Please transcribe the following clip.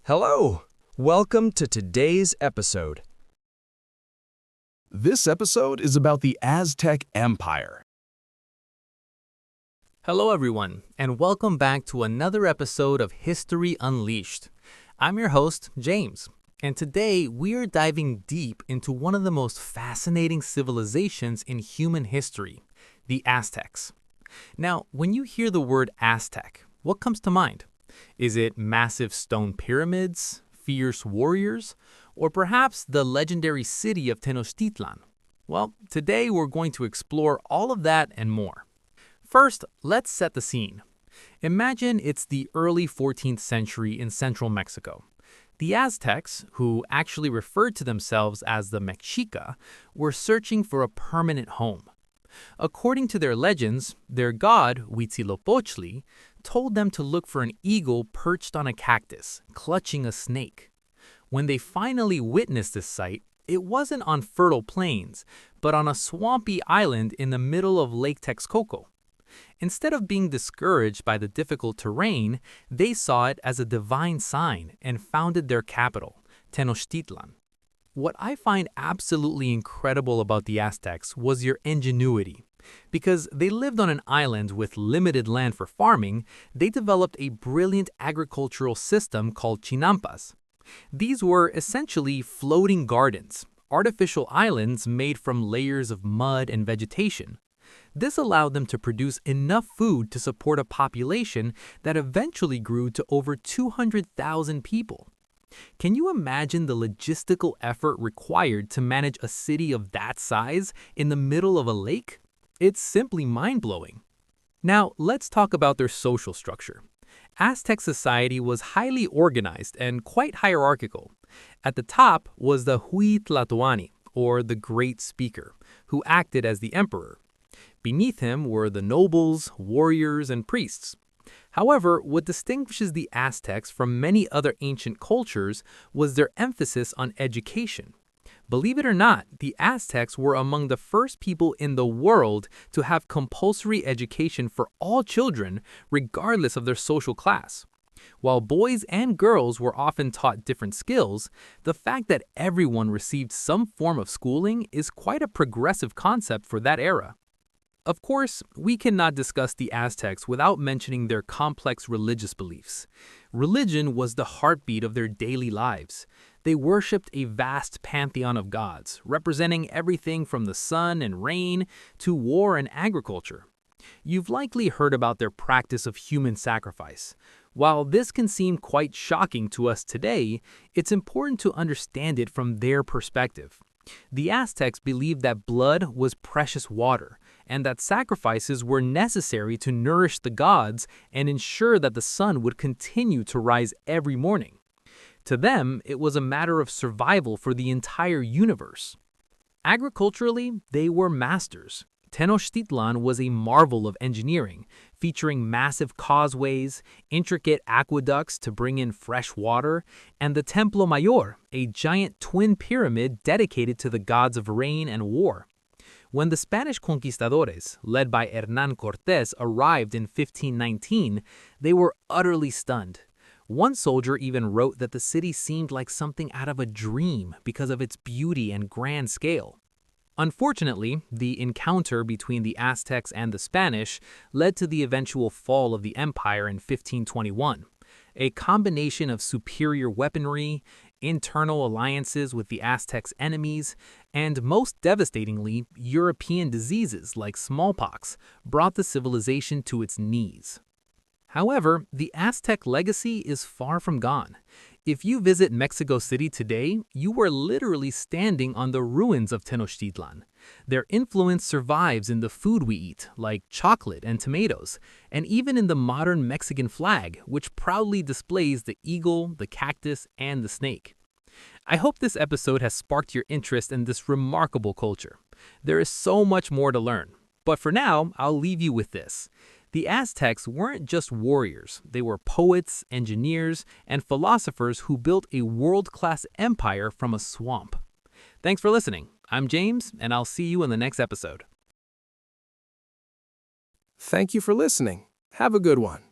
Hello! Welcome to today's episode. This episode is about the Aztec Empire. Hello, everyone, and welcome back to another episode of History Unleashed. I'm your host, James, and today we are diving deep into one of the most fascinating civilizations in human history, the Aztecs. Now, when you hear the word Aztec, what comes to mind? Is it massive stone pyramids, fierce warriors, or perhaps the legendary city of Tenochtitlan? Well, today we're going to explore all of that and more. First, let's set the scene. Imagine it's the early 14th century in central Mexico. The Aztecs, who actually referred to themselves as the Mexica, were searching for a permanent home. According to their legends, their god, Huitzilopochtli, told them to look for an eagle perched on a cactus, clutching a snake. When they finally witnessed this sight, it wasn't on fertile plains, but on a swampy island in the middle of Lake Texcoco. Instead of being discouraged by the difficult terrain, they saw it as a divine sign and founded their capital, Tenochtitlan. What I find absolutely incredible about the Aztecs was their ingenuity. Because they lived on an island with limited land for farming, they developed a brilliant agricultural system called chinampas. These were essentially floating gardens, artificial islands made from layers of mud and vegetation. This allowed them to produce enough food to support a population that eventually grew to over 200,000 people. Can you imagine the logistical effort required to manage a city of that size in the middle of a lake? It's simply mind-blowing. Now, let's talk about their social structure. Aztec society was highly organized and quite hierarchical. At the top was the Huitlatoani, or the Great Speaker, who acted as the emperor. Beneath him were the nobles, warriors, and priests. However, what distinguishes the Aztecs from many other ancient cultures was their emphasis on education. Believe it or not, the Aztecs were among the first people in the world to have compulsory education for all children, regardless of their social class. While boys and girls were often taught different skills, the fact that everyone received some form of schooling is quite a progressive concept for that era. Of course, we cannot discuss the Aztecs without mentioning their complex religious beliefs. Religion was the heartbeat of their daily lives. They worshipped a vast pantheon of gods, representing everything from the sun and rain to war and agriculture. You've likely heard about their practice of human sacrifice. While this can seem quite shocking to us today, it's important to understand it from their perspective. The Aztecs believed that blood was precious water, and that sacrifices were necessary to nourish the gods and ensure that the sun would continue to rise every morning. To them, it was a matter of survival for the entire universe. Agriculturally, they were masters. Tenochtitlan was a marvel of engineering, featuring massive causeways, intricate aqueducts to bring in fresh water, and the Templo Mayor, a giant twin pyramid dedicated to the gods of rain and war. When the Spanish conquistadores, led by Hernán Cortés, arrived in 1519, they were utterly stunned. One soldier even wrote that the city seemed like something out of a dream because of its beauty and grand scale. Unfortunately, the encounter between the Aztecs and the Spanish led to the eventual fall of the empire in 1521. A combination of superior weaponry, internal alliances with the Aztecs' enemies, and most devastatingly, European diseases like smallpox brought the civilization to its knees. However, the Aztec legacy is far from gone. If you visit Mexico City today, you are literally standing on the ruins of Tenochtitlan. Their influence survives in the food we eat, like chocolate and tomatoes, and even in the modern Mexican flag, which proudly displays the eagle, the cactus, and the snake. I hope this episode has sparked your interest in this remarkable culture. There is so much more to learn, but for now, I'll leave you with this. The Aztecs weren't just warriors, they were poets, engineers, and philosophers who built a world-class empire from a swamp. Thanks for listening. I'm James, and I'll see you in the next episode. Thank you for listening. Have a good one.